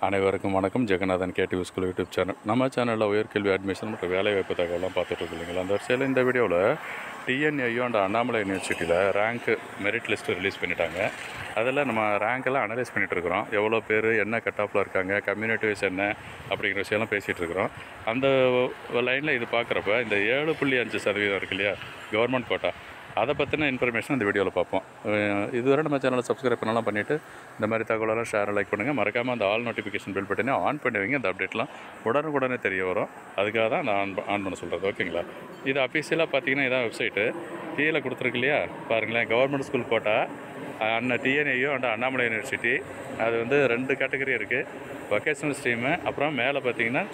அனைவருக்கும் வணக்கம். Jaganathan KTV school YouTube channel. நம்ம சேனலில் உயர்கல்வி அட்மிஷன் மற்றும் வேலைவாய்ப்பு தகவலாம் பார்த்துட்டு இல்லைங்களா. அந்த வரிசையில் இந்த வீடியோவில் டிஎன்ஐயோ அண்ட் அண்ணாமலை யூனிவர்சிட்டியில் ரேங்க்கு மெரிட் லிஸ்ட்டு ரிலீஸ் பண்ணிட்டாங்க. அதில் நம்ம ரேங்கெல்லாம் அனலைஸ் பண்ணிகிட்ருக்குறோம். எவ்வளோ பேர் என்ன கட் ஆஃபில் இருக்காங்க, கம்யூனிட்டி வைஸ் என்ன அப்படிங்கிற விஷயம்லாம் பேசிகிட்டு இருக்கிறோம். அந்த லைனில் இது பார்க்குறப்ப இந்த 7.5% இருக்கு இல்லையா கவர்மெண்ட் கோட்டா, அதை பற்றின இன்ஃபர்மேஷன் இந்த வீடியோவில் பார்ப்போம். இதுவரை நம்ம சேனலை சப்ஸ்கிரைப் பண்ணலாம் பண்ணிவிட்டு இந்த மாதிரி தகவலெல்லாம் ஷேர் லைக் பண்ணுங்கள். மறக்காமல் அந்த ஆல் நோட்டிஃபிகேஷன் பில் பட்டனே ஆன் பண்ணுவீங்க. இந்த அப்டேட்லாம் உடனுக்குடனே தெரிய வரும். அதுக்காக தான் நான் ஆன் பண்ண சொல்கிறது. ஓகேங்களா. இது அஃபீஷியலாக பார்த்தீங்கன்னா இதான் வெப்சைட்டு கீழே கொடுத்துருக்கு இல்லையா, பாருங்களேன். கவர்மெண்ட் ஸ்கூல் கோட்டா டிஎன்ஐயோ அண்ட் அண்ணாமலை யூனிவர்சிட்டி, அது வந்து 2 கேட்டகரி இருக்குது. வொகேஷனல் ஸ்ட்ரீமு, அப்புறம் மேலே பார்த்தீங்கன்னா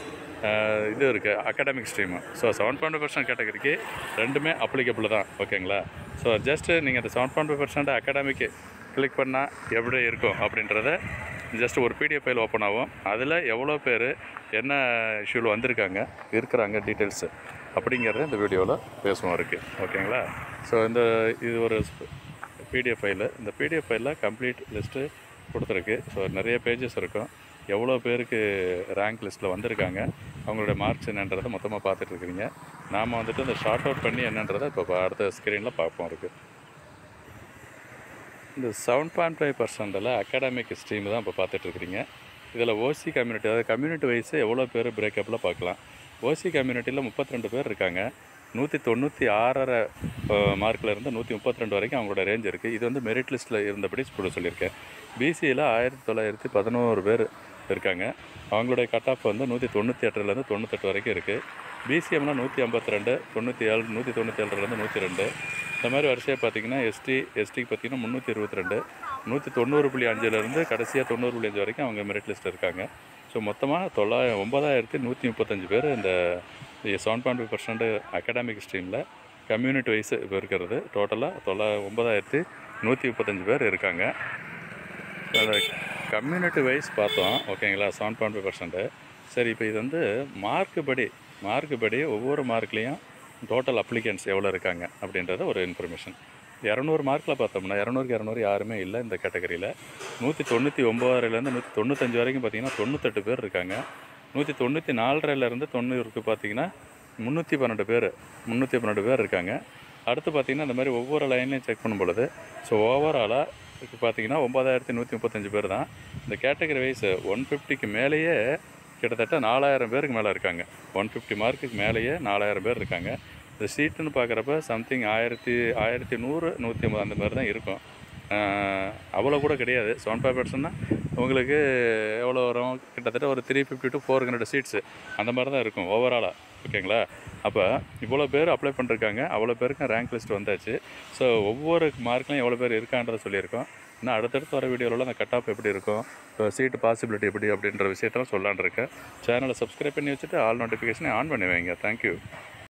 இது இருக்குது அகாடமிக் ஸ்ட்ரீமு. ஸோ 7.5% கேட்டகரிக்கு ரெண்டுமே அப்ளிகபிள் தான். ஓகேங்களா. ஸோ ஜஸ்ட்டு நீங்கள் அந்த 7.5% அகாடமிக்கு கிளிக் பண்ணால் எப்படி இருக்கும் அப்படின்றத ஜஸ்ட் ஒரு பிடிஎஃப் ஃபைல் ஓப்பன் ஆகும். அதில் எவ்வளோ பேர் என்ன இஷ்யூவில் இருக்கிறாங்க டீட்டெயில்ஸு அப்படிங்கிறத இந்த வீடியோவில் பேசுவோம் இருக்குது. ஓகேங்களா. ஸோ இது ஒரு பிடிஎஃப் ஃபைலு. இந்த பிடிஎஃப் ஃபைலில் கம்ப்ளீட் லிஸ்ட்டு கொடுத்துருக்கு. ஸோ நிறைய பேஜஸ் இருக்கும். எவ்வளோ பேருக்கு ரேங்க் லிஸ்ட்டில் வந்திருக்காங்க, அவங்களோட மார்க்ஸ் என்னன்றதை மொத்தமாக பார்த்துட்ருக்குறீங்க. நாம் வந்துட்டு இந்த ஷார்ட் அவுட் பண்ணி என்னன்றதை இப்போ அடுத்த ஸ்க்ரீனில் பார்ப்போம் இருக்குது. இந்த 7.5% அகாடமிக் ஸ்ட்ரீம் தான் இப்போ பார்த்துட்ருக்குறீங்க. இதில் ஓசி கம்யூனிட்டி, அதாவது கம்யூனிட்டி வைஸு எவ்வளோ பேர் பிரேக்கப்பில் பார்க்கலாம். ஓசி கம்யூனிட்டியில் 32 பேர் இருக்காங்க. 196 மார்க்கிலேருந்து 132 வரைக்கும் அவங்களோட ரேஞ்ச் இருக்குது. இது வந்து மெரிட் லிஸ்ட்டில் இருந்தபடி கூட சொல்லியிருக்கேன். பிசியில் 1911 பேர் இருக்காங்க. அவங்களுடைய கட் ஆஃப் வந்து 198லேருந்து 98 வரைக்கும் இருக்குது. பிசிஎம்லாம் 152, 97, 197லேருந்து 102. இந்த மாதிரி வரிசையாக பார்த்திங்கன்னா எஸ்டிக்கு பார்த்திங்கன்னா 322, 190.5லேருந்து கடைசியாக 90.5 வரைக்கும் அவங்க மெரிட் லிஸ்ட்டில் இருக்காங்க. ஸோ மொத்தமாக 9135 பேர் இந்த 7.5% அகாடமிக் ஸ்ட்ரீமில் கம்யூனிட்டி வைஸ் இப்போ இருக்கிறது. டோட்டலாக 9135 பேர் இருக்காங்க. அதை கம்யூனிட்டி வைஸ் பார்த்தோம். ஓகேங்களா. 7.5%. சரி, இப்போ இது வந்து மார்க்கு படி ஒவ்வொரு மார்க்லேயும் டோட்டல் அப்ளிகன்ஸ் எவ்வளோ இருக்காங்க அப்படின்றத ஒரு இன்ஃபர்மேஷன். 200 மார்க்கில் பார்த்தோம்னா 200க்கு 200 யாருமே இல்லை இந்த கேட்டகரியில். 199லேருந்து 195 வரைக்கும் பார்த்திங்கன்னா 98 பேர் இருக்காங்க. 194லேருந்து 90க்கு பார்த்திங்கன்னா 312 பேர் இருக்காங்க. அடுத்து பார்த்திங்கன்னா இந்த மாதிரி ஒவ்வொரு லைன்லையும் செக் பண்ணும் பொழுது ஸோ ஓவராலாக இப்போ பார்த்திங்கன்னா 9135 பேர் தான். இந்த கேட்டகரி வைஸ் 150க்கு மேலேயே கிட்டத்தட்ட 4000 பேருக்கு மேலே இருக்காங்க. 150 மார்க்குக்கு மேலேயே 4000 பேர் இருக்காங்க. இந்த சீட்டுன்னு பார்க்குறப்ப சம்திங் 1100, 150 அந்த மாதிரி தான் இருக்கும். அவ்வளோ கூட கிடையாது. 7.5%னா உங்களுக்கு எவ்வளோ வரும், கிட்டத்தட்ட ஒரு 350 to 400 சீட்ஸு அந்த மாதிரி தான் இருக்கும் ஓவராலாக. ஓகேங்களா. அப்போ இவ்வளோ பேர் அப்ளை பண்ணிருக்காங்க. அவ்வளோ பேருக்கும் ரேங்க் லிஸ்ட் வந்தாச்சு. ஸோ ஒவ்வொரு மார்க்லையும் எவ்வளோ பேர் இருக்கான்றதை சொல்லியிருக்கோம். இன்னும் அடுத்தடுத்து வர வீடியோவில் அந்த கட் ஆஃப் எப்படி இருக்கும், இப்போ சீட்டு பாசிபிலிட்டி எப்படி அப்படின்ற விஷயத்தெல்லாம் சொல்லான்னு இருக்கேன். சேனலை சப்ஸ்கிரைப் பண்ணி வச்சுட்டு ஆல் நோட்டிஃபிகேஷனை ஆன் பண்ணி வைங்க. தேங்க்யூ.